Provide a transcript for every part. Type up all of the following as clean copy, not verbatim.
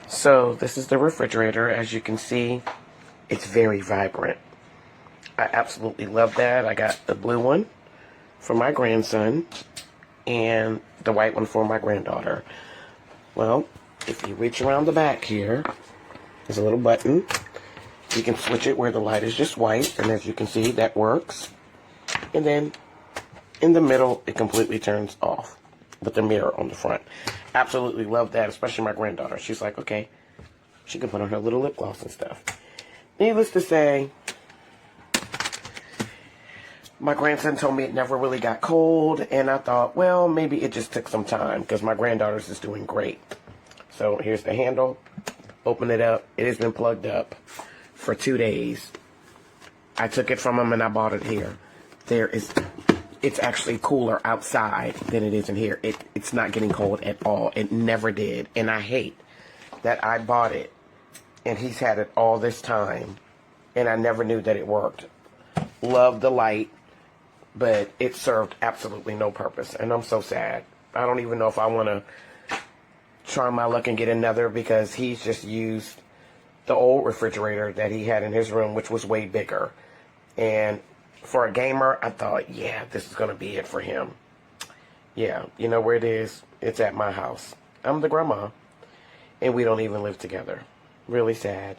So this is the refrigerator. As you can see, it's very vibrant. I absolutely love that. I got the blue one for my grandson and the white one for my granddaughter. Well, if you reach around the back here, there's a little button. You can switch it where the light is just white, and as you can see, that works. And then in the middle, it completely turns off with the mirror on the front. Absolutely love that, especially my granddaughter. She's like, okay, she can put on her little lip gloss and stuff. Needless to say, my grandson told me it never really got cold, and I thought, well, maybe it just took some time because my granddaughter's is doing great. So here's the handle. Open it up. It has been plugged up for 2 days. I took it from him and I bought it here. It's actually cooler outside than it is in here. It's not getting cold at all. It never did. And I hate that I bought it and he's had it all this time and I never knew that it worked. Love the light, but it served absolutely no purpose. And I'm so sad. I don't even know if I want to try my luck and get another because he's just used the old refrigerator that he had in his room, which was way bigger. And for a gamer, I thought, yeah, this is going to be it for him. Yeah, you know where it is? It's at my house. I'm the grandma, and we don't even live together. Really sad.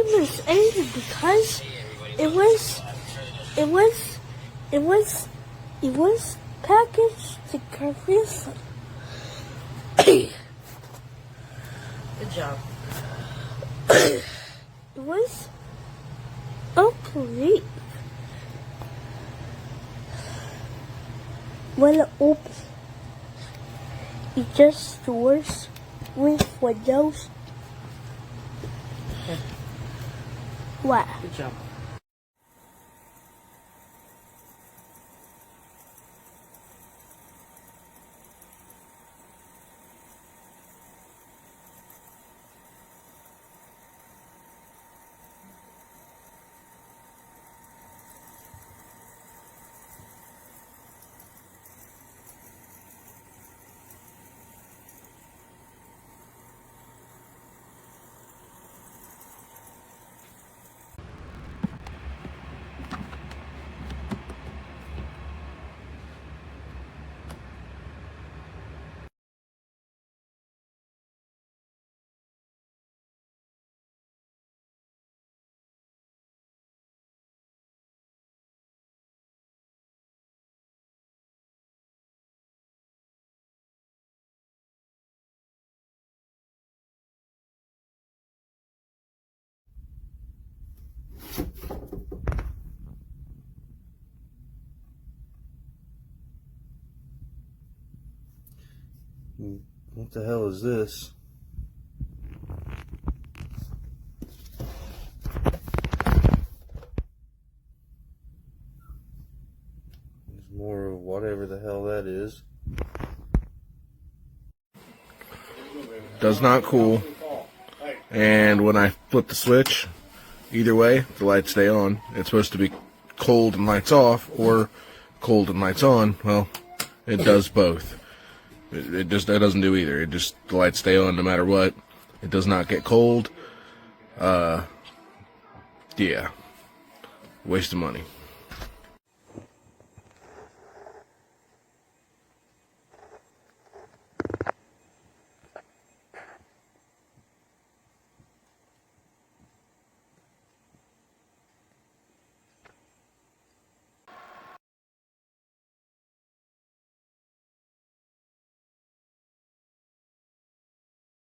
I was angry because it was packaged to Capri. Good job. It was complete. When it opens, it just stores with windows. What? Good job. What the hell is this? There's more of whatever the hell that is. Does not cool. And when I flip the switch, either way, the lights stay on. It's supposed to be cold and lights off, or cold and lights on. Well, it does both. It doesn't do either. It just, the lights stay on no matter what. It does not get cold. Yeah. Waste of money.